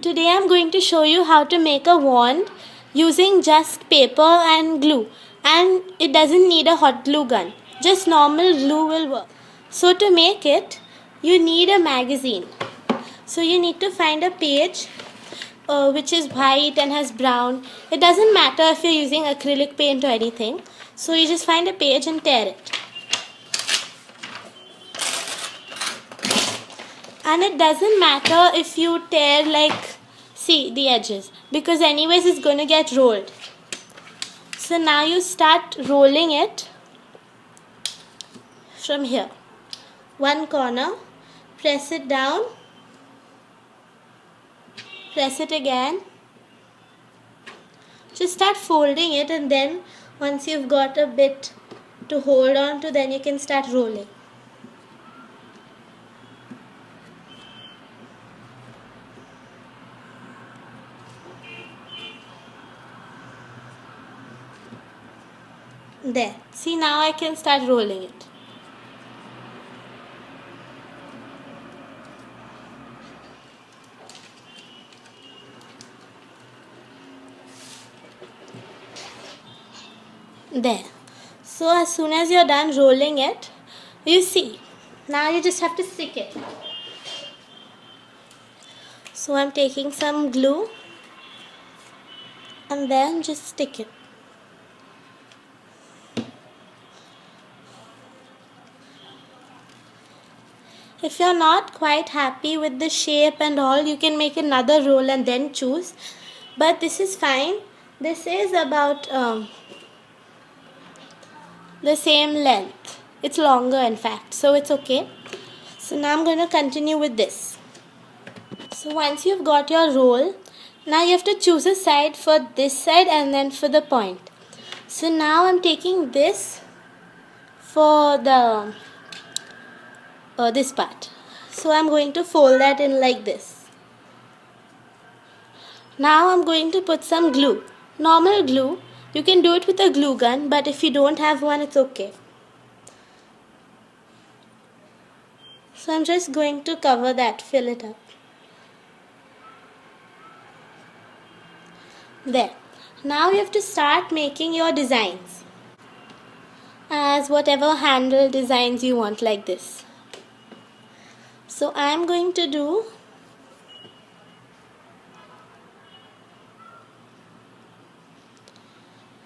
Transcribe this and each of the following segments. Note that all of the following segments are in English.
Today I'm going to show you how to make a wand using just paper and glue, and it doesn't need a hot glue gun. Just normal glue will work. So to make it, you need a magazine. So you need to find a page which is white and has brown. It doesn't matter if you're using acrylic paint or anything. So you just find a page and tear it. And it doesn't matter if you tear the edges, because anyways it's going to get rolled. So now you start rolling it from here. One corner, press it down, press it again. Just start folding it, and then once you've got a bit to hold on to, then you can start rolling. There. See, now I can start rolling it. There. So as soon as you're done rolling it, you see, now you just have to stick it. So I'm taking some glue and then just stick it. If you're not quite happy with the shape and all, you can make another roll and then choose. But this is fine. This is about the same length. It's longer in fact, so it's okay. So now I'm going to continue with this. So once you've got your roll, now you have to choose a side for this side and then for the point. So now I'm taking this for the this part. So I'm going to fold that in like this. Now I'm going to put some glue. Normal glue. You can do it with a glue gun, but if you don't have one, it's okay. So I'm just going to cover that, fill it up. There. Now you have to start making your designs as whatever handle designs you want, like this. So I'm going to do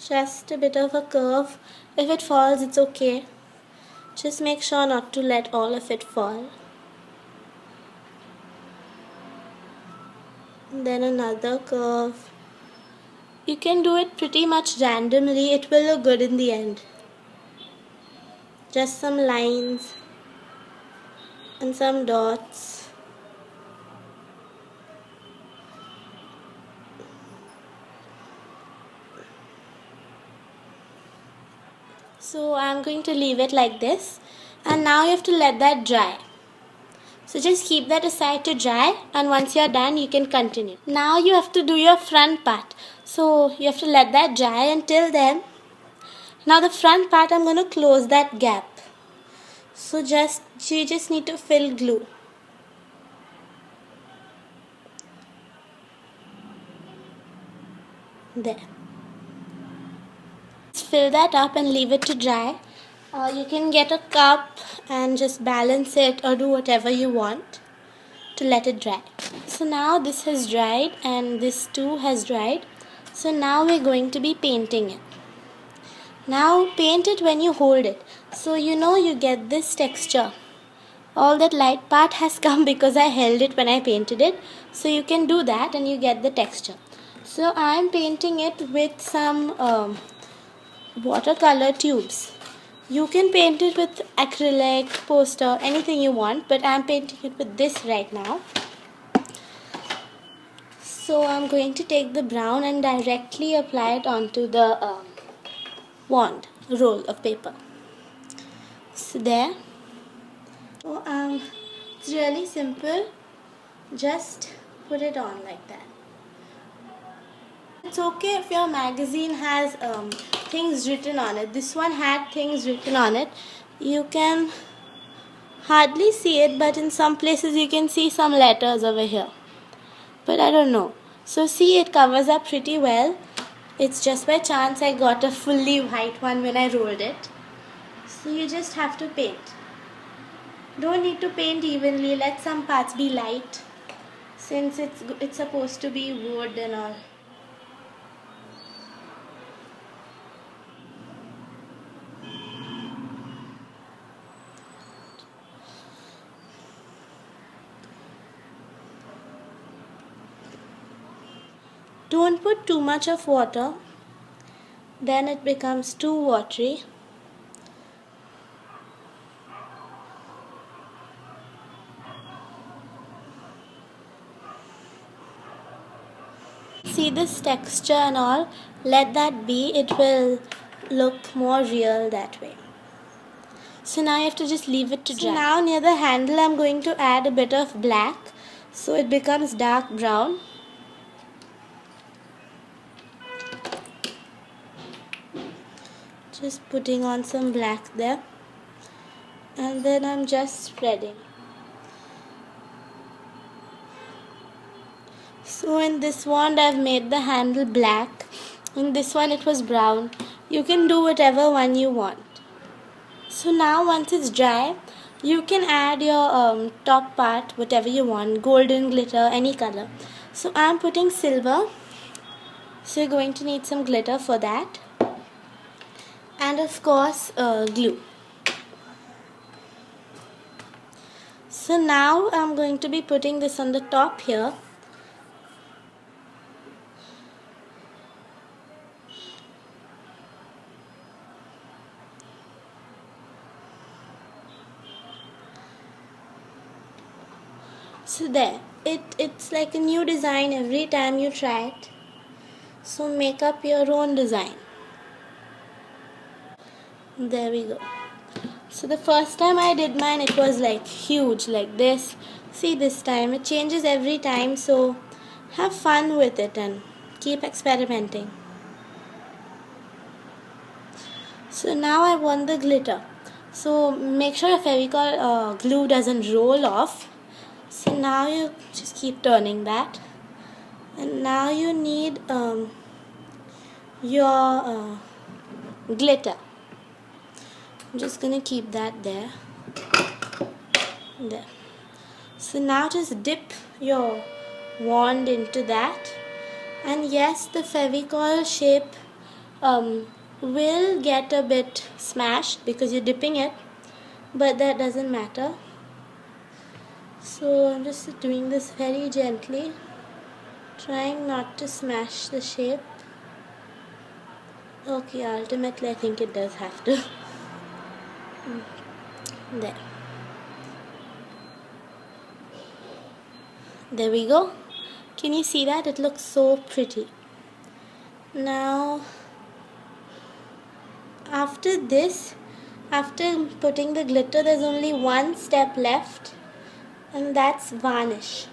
just a bit of a curve. If it falls, it's okay. Just make sure not to let all of it fall. And then another curve. You can do it pretty much randomly. It will look good in the end. Just some lines and some dots. So I'm going to leave it like this, and now you have to let that dry. So just keep that aside to dry, and once you're done you can continue. Now you have to do your front part. So you have to let that dry until then. Now the front part, I'm going to close that gap. So you just need to fill glue. There. Fill that up and leave it to dry. You can get a cup and just balance it or do whatever you want to let it dry. So now this has dried and this too has dried. So now we're going to be painting it. Now paint it when you hold it. So you get this texture. All that light part has come because I held it when I painted it. So you can do that and you get the texture. So I'm painting it with some watercolor tubes. You can paint it with acrylic, poster, anything you want, but I'm painting it with this right now. So I'm going to take the brown and directly apply it onto the wand, roll of paper. So there. So it's really simple. Just put it on like that. It's okay if your magazine has things written on it. This one had things written on it. You can hardly see it, but in some places you can see some letters over here. but I don't know. So see, it covers up pretty well. It's just by chance I got a fully white one when I rolled it. So you just have to paint. Don't need to paint evenly, let some parts be light since it's supposed to be wood and all. Don't put too much of water, then it becomes too watery. See this texture and all, let that be, it will look more real that way. So now you have to just leave it to dry. So now near the handle I'm going to add a bit of black so it becomes dark brown. Just putting on some black there, and then I'm just spreading. So in this wand I've made the handle black, in this one it was brown. You can do whatever one you want. So now once it's dry, you can add your top part, whatever you want, golden, glitter, any color. So I'm putting silver, so you're going to need some glitter for that, and of course glue. So now I'm going to be putting this on the top here. So there, it's like a new design every time you try it. So make up your own design. There we go. So the first time I did mine, it was like huge, like this. See, this time it changes every time, so have fun with it and keep experimenting. So now I want the glitter. So make sure your Fevicol glue doesn't roll off. So now you just keep turning that, and now you need your glitter. I'm just gonna keep that there. So now just dip your wand into that, and yes, the Fevicol shape will get a bit smashed because you're dipping it, but that doesn't matter. So I'm just doing this very gently, trying not to smash the shape. Okay, ultimately I think it does have to. There we go. Can you see that? It looks so pretty. Now after this, after putting the glitter, there's only one step left, and that's varnish.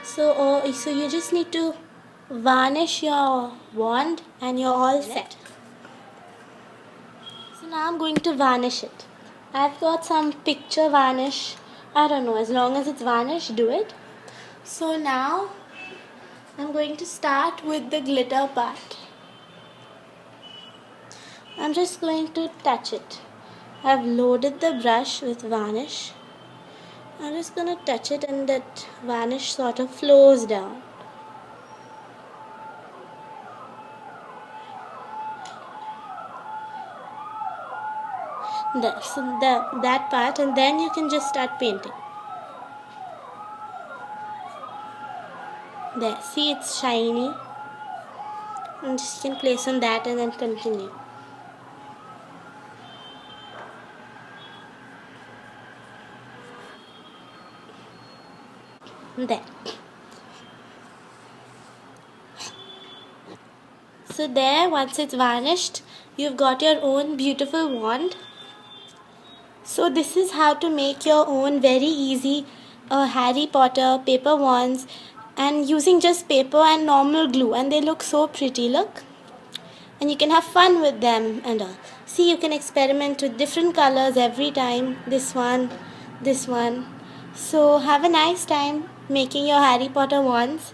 So you just need to varnish your wand and you're all set. So now I'm going to varnish it. I've got some picture varnish. I don't know, as long as it's varnished, do it. So now I'm going to start with the glitter part. I'm just going to touch it. I've loaded the brush with varnish. I'm just going to touch it, and that varnish sort of flows down. There, so that part, and then you can just start painting. There, see, it's shiny, and just you can place on that and then continue. There. So there, once it's varnished, you've got your own beautiful wand. So this is how to make your own very easy Harry Potter paper wands, and using just paper and normal glue, and they look so pretty, look. And you can have fun with them and all. See, you can experiment with different colors every time. This one, this one. So have a nice time making your Harry Potter wands.